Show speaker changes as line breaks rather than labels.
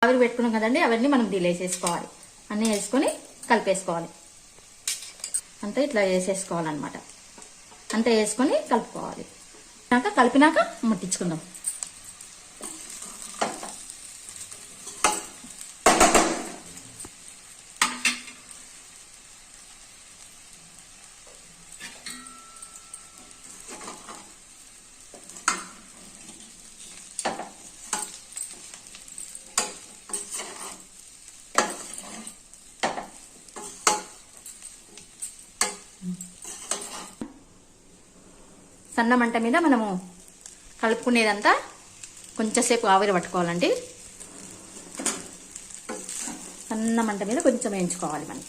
ఆవిరి పెట్టుకున్నాం కదండి, అవన్నీ మనం దీనిలో వేసేసుకోవాలి. అన్నీ వేసుకొని కలిపేసుకోవాలి. అంతా ఇట్లా వేసేసుకోవాలన్నమాట. అంతా వేసుకొని కలుపుకోవాలి. కలిపినాక ముట్టించుకుందాం. సన్న మంట మీద మనము కలుపుకునేదంతా కొంచెంసేపు ఆవిరి పట్టుకోవాలండి. సన్న మంట మీద కొంచెం వేయించుకోవాలి మనం.